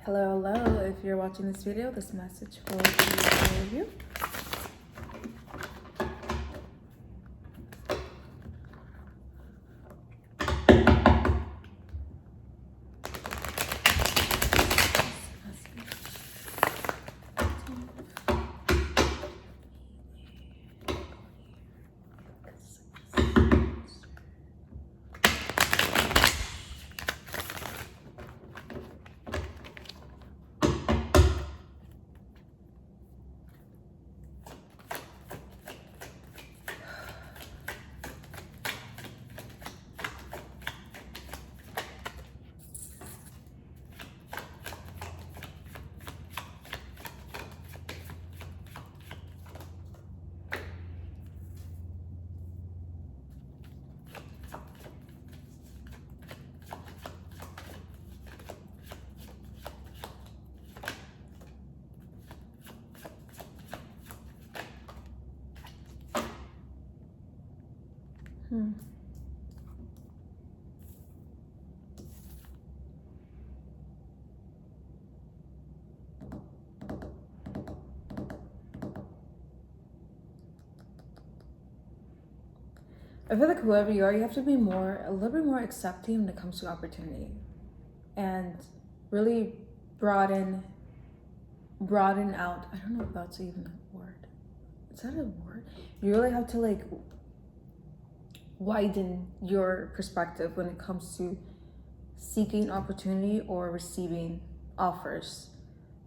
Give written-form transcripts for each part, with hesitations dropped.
Hello. If you're watching this video, this message will be for you. I feel like whoever you are, you have to be a little bit more accepting when it comes to opportunity, and really broaden out. I don't know if that's even a word. Is that a word? You really have to widen your perspective when it comes to seeking opportunity or receiving offers.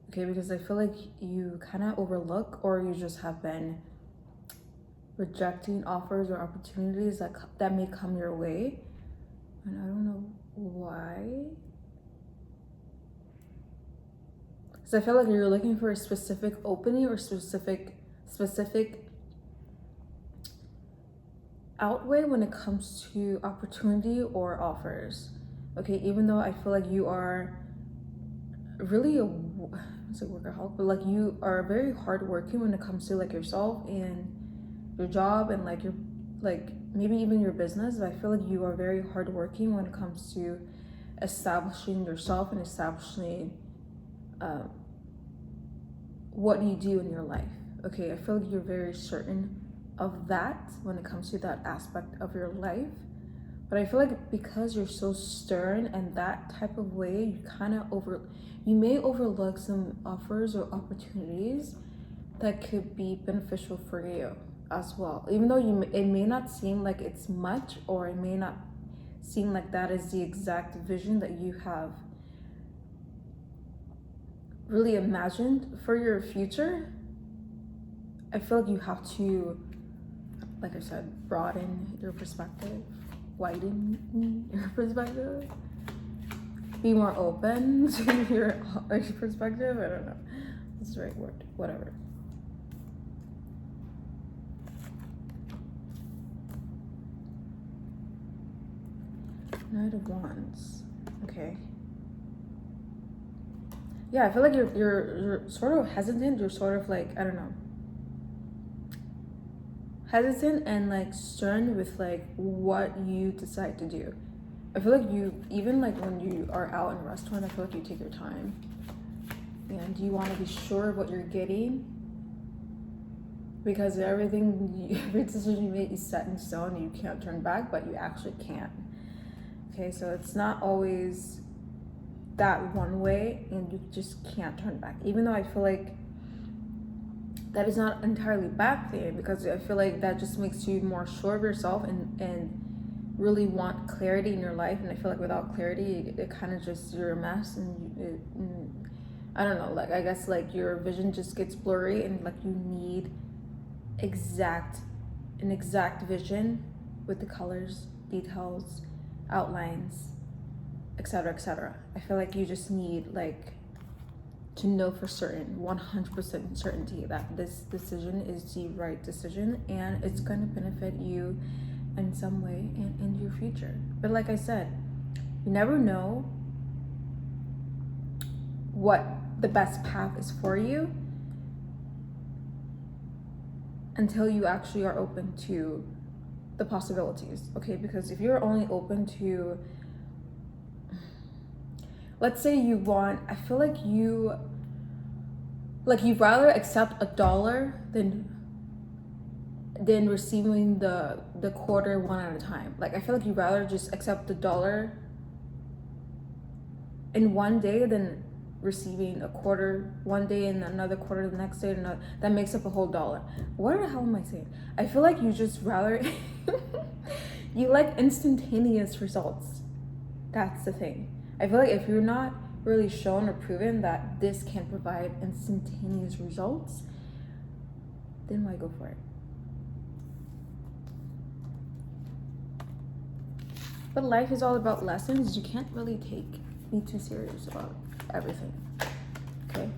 Okay, because I feel like you kind of overlook, or you just have been rejecting offers or opportunities that may come your way, and I don't know why. Because I feel like you're looking for a specific opening or specific outway when it comes to opportunity or offers. Okay, even though I feel like you are really a workaholic, but you are very hardworking when it comes to yourself and your job and your maybe even your business. But I feel like you are very hardworking when it comes to establishing yourself and establishing what you do in your life. Okay, I feel like you're very certain of that when it comes to that aspect of your life. But I feel like because you're so stern and that type of way, you may overlook some offers or opportunities that could be beneficial for you as well. Even though it may not seem like it's much, or it may not seem like that is the exact vision that you have really imagined for your future. I feel like you have to, like I said, broaden your perspective, widen your perspective, be more open to your perspective. I don't know, that's the right word, whatever. Knight of Wands. Okay. Yeah, I feel like you're sort of hesitant. You're sort of I don't know, hesitant and stern with what you decide to do. I feel like you, even when you are out in a restaurant, I feel like you take your time and you want to be sure of what you're getting, because every decision you make is set in stone. You can't turn back, but you actually can. Okay, so it's not always that one way, and you just can't turn back. Even though I feel like that is not entirely bad thing, because I feel like that just makes you more sure of yourself and really want clarity in your life. And I feel like without clarity, it kind of just, you're a mess, and I don't know, I guess your vision just gets blurry, and you need an exact vision with the colors, details, outlines, etc. I feel like you just need to know for certain, 100% certainty, that this decision is the right decision and it's going to benefit you in some way in your future. But like I said, you never know what the best path is for you until you actually are open to the possibilities. Okay, because if you're only open to let's say you want, I feel like you'd rather accept $1 than receiving the quarter one at a time. Like I feel like you'd rather just accept $1 in one day than receiving a quarter one day and another quarter the next day, and another, that makes up a whole dollar. What the hell am I saying? I feel like you just rather you like instantaneous results. That's the thing. I feel like if you're not really shown or proven that this can provide instantaneous results, then why go for it? But life is all about lessons. You can't really be too serious about everything. Okay?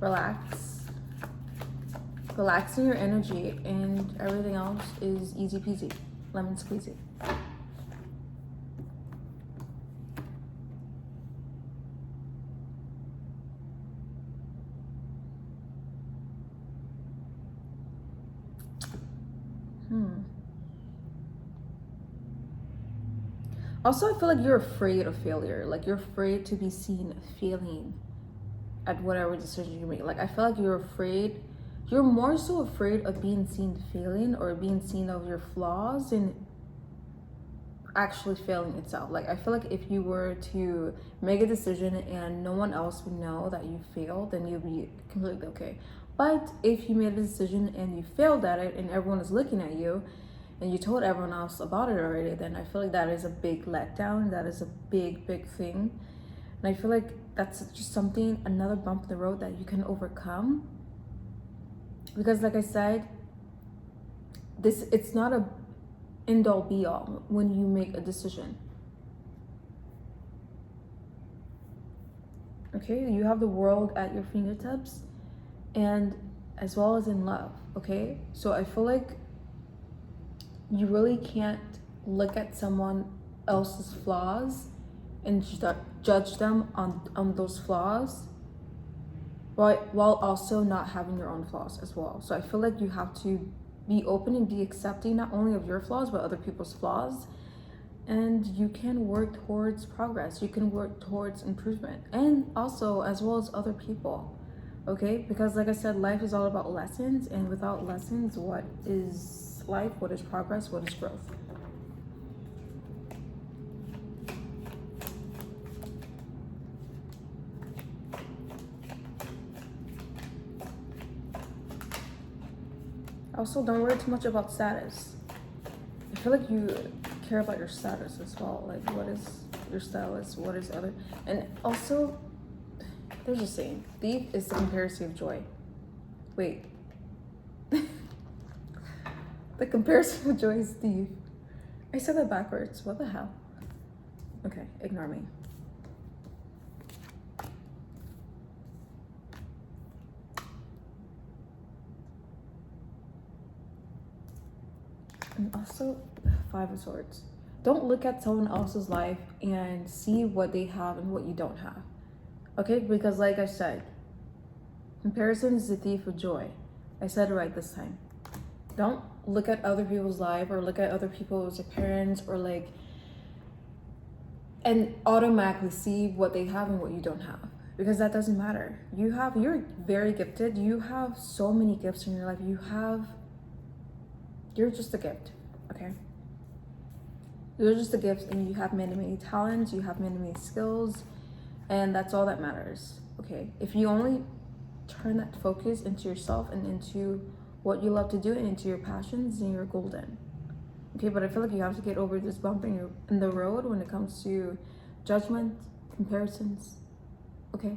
Relax. Relax in your energy, and everything else is easy peasy, lemon squeezy. Also, I feel like you're afraid of failure. Like you're afraid to be seen failing at whatever decision you make. Like I feel like you're more so afraid of being seen failing or being seen of your flaws than actually failing itself. Like I feel like if you were to make a decision and no one else would know that you failed, then you'd be completely okay. But if you made a decision and you failed at it and everyone is looking at you and you told everyone else about it already, then I feel like that is a big letdown. That is a big thing. And I feel like that's just something, another bump in the road that you can overcome. Because like I said, it's not a end all be all when you make a decision. Okay, you have the world at your fingertips, and as well as in love. Okay, so I feel like you really can't look at someone else's flaws and judge them on those flaws while also not having your own flaws as well. So I feel like you have to be open and be accepting not only of your flaws but other people's flaws, and you can work towards progress. You can work towards improvement, and also as well as other people. Okay, because like I said, life is all about lessons, and without lessons, what is life? What is progress? What is growth? Also, don't worry too much about status. I feel like you care about your status as well. Like, what is your status? What is other? And also, there's a saying: thief is the comparison of joy. Wait. The comparison of joy is thief. I said that backwards. What the hell? Okay, ignore me. And also, Five of Swords. Don't look at someone else's life and see what they have and what you don't have. Okay, because like I said, comparison is the thief of joy. I said it right this time. Don't look at other people's life or look at other people's appearance or like and automatically see what they have and what you don't have, because that doesn't matter. You're very gifted. You have so many gifts in your life. You're just a gift. Okay, you're just a gift, and you have many talents. You have many skills, and that's all that matters. Okay, if you only turn that focus into yourself and into what you love to do and into your passions, then you're golden. Okay, but I feel like you have to get over this bump in the road when it comes to judgment, comparisons. Okay,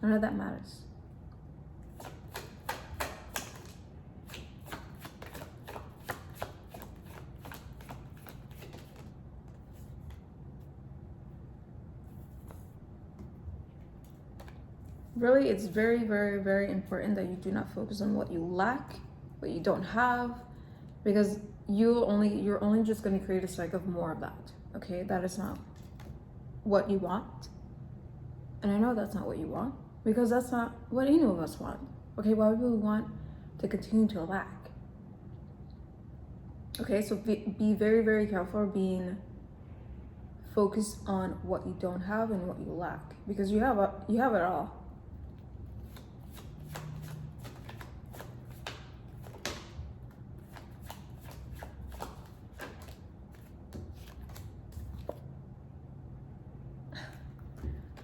none of that matters. Really, it's very important that you do not focus on what you lack, what you don't have, because you're only just going to create a cycle of more of that. Okay, that is not what you want, and I know that's not what you want, because that's not what any of us want. Okay, why would we want to continue to lack? Okay, so be very careful being focus on what you don't have and what you lack, because you have it all.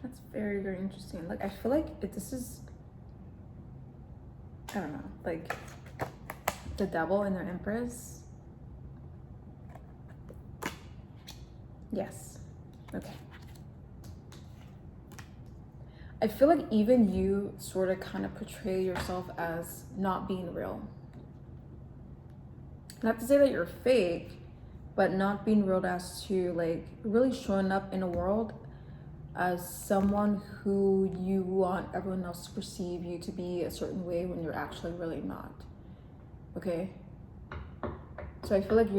That's very, very interesting. Like, I feel like this is, I don't know, like the devil and their empress. Yes. Okay. I feel like even you sort of kind of portray yourself as not being real. Not to say that you're fake, but not being real as to like really showing up in a world as someone who you want everyone else to perceive you to be a certain way when you're actually really not. Okay? So I feel like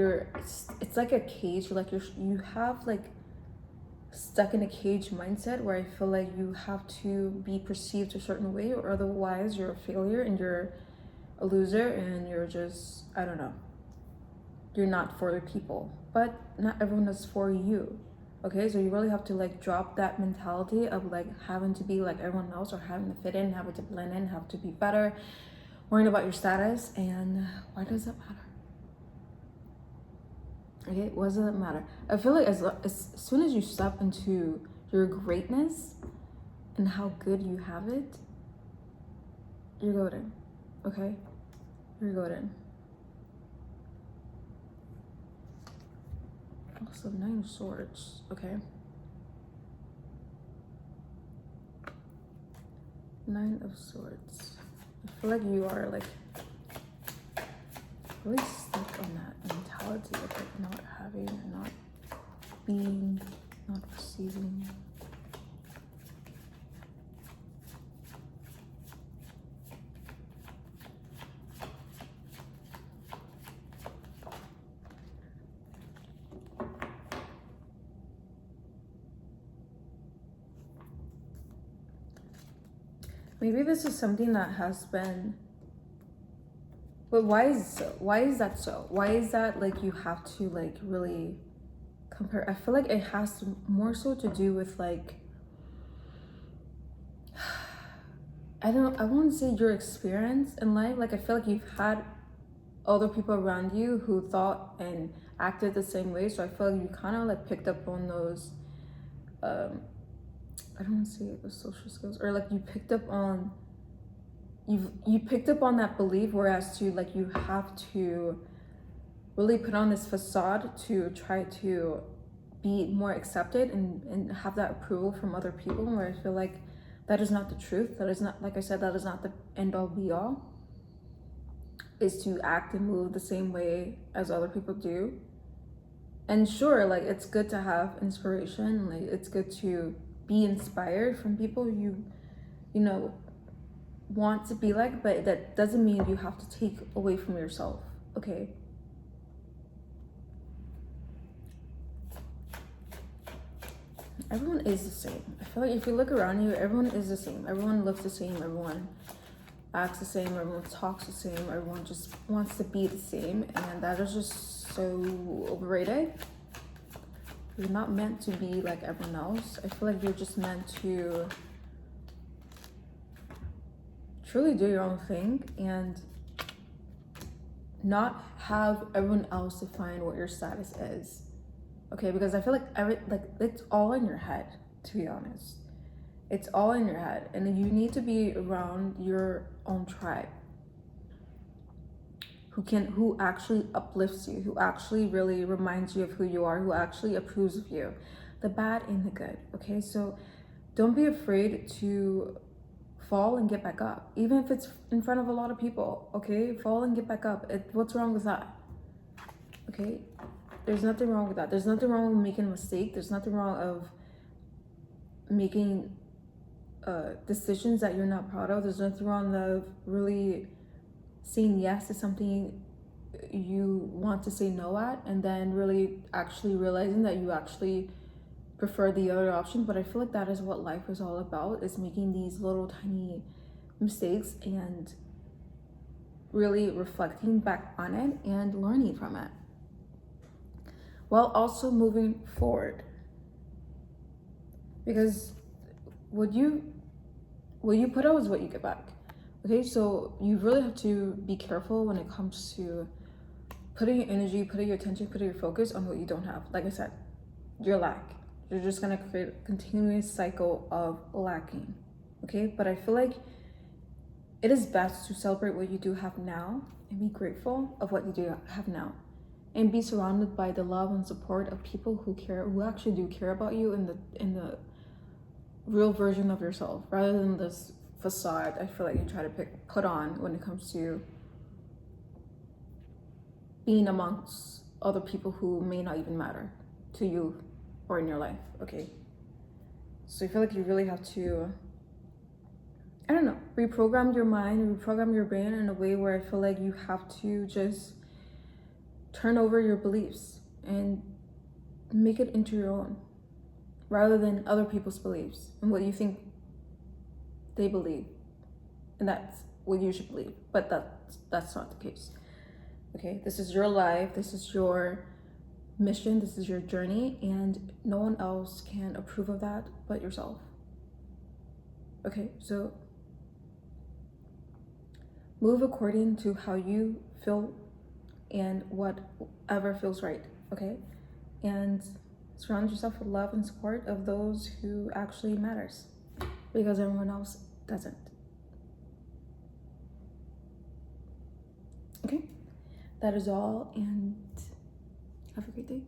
it's like a cage, or like you have like stuck in a cage mindset where I feel like you have to be perceived a certain way, or otherwise you're a failure and you're a loser and you're just, I don't know, you're not for the people. But not everyone is for you. Okay, so you really have to like drop that mentality of like having to be like everyone else, or having to fit in, having to blend in, have to be better, worrying about your status. And why does that matter? Okay, what does that matter? I feel like as soon as you step into your greatness and how good you have it, you're golden. Okay, you're golden. Also, 9 of Swords. Okay. 9 of Swords. I feel like you are like really stuck on that mentality of like not having, or not being, not receiving. Maybe this is something that has been, but why is so? Why is that so? Why is that like you have to like really compare? I feel like it has more so to do with like, I won't say your experience in life. Like, I feel like you've had other people around you who thought and acted the same way. So I feel like you kind of like picked up on those, I don't want to say it was social skills, or like you picked up on, you picked up on that belief, whereas to like you have to really put on this facade to try to be more accepted and have that approval from other people, where I feel like that is not the truth. That is not, like I said, that is not the end all be all, is to act and move the same way as other people do. And sure, like it's good to have inspiration, like it's good to be inspired from people you know want to be like, but that doesn't mean you have to take away from yourself. Okay, everyone is the same. I feel like if you look around you, everyone is the same. Everyone looks the same, everyone acts the same, everyone talks the same, everyone just wants to be the same, and that is just so overrated. You're not meant to be like everyone else. I feel like you're just meant to truly do your own thing and not have everyone else define what your status is. Okay, because I feel like it's all in your head, to be honest. It's all in your head, and you need to be around your own tribe who actually uplifts you, who actually really reminds you of who you are, who actually approves of you, the bad and the good. Okay, so don't be afraid to fall and get back up, even if it's in front of a lot of people. Okay, fall and get back up. What's wrong with that? Okay, there's nothing wrong with that. There's nothing wrong with making a mistake. There's nothing wrong of making decisions that you're not proud of. There's nothing wrong of really saying yes to something you want to say no at, and then really actually realizing that you actually prefer the other option. But I feel like that is what life is all about, is making these little tiny mistakes and really reflecting back on it and learning from it, while also moving forward. because what you put out is what you get back. Okay, so you really have to be careful when it comes to putting your energy, putting your attention, putting your focus on what you don't have. Like I said, your lack. You're just gonna create a continuous cycle of lacking. Okay, but I feel like it is best to celebrate what you do have now and be grateful of what you do have now. And be surrounded by the love and support of people who actually do care about you in the real version of yourself, rather than this facade I feel like you try to put on when it comes to being amongst other people who may not even matter to you or in your life. Okay, so I feel like you really have to, I don't know, reprogram your mind, reprogram your brain in a way where I feel like you have to just turn over your beliefs and make it into your own, rather than other people's beliefs and what you think they believe, and that's what you should believe. But that's not the case. Okay, this is your life, this is your mission, this is your journey, and no one else can approve of that but yourself. Okay, so move according to how you feel and whatever feels right. Okay, and surround yourself with love and support of those who actually matters, because everyone else doesn't. Okay, that is all, and have a great day.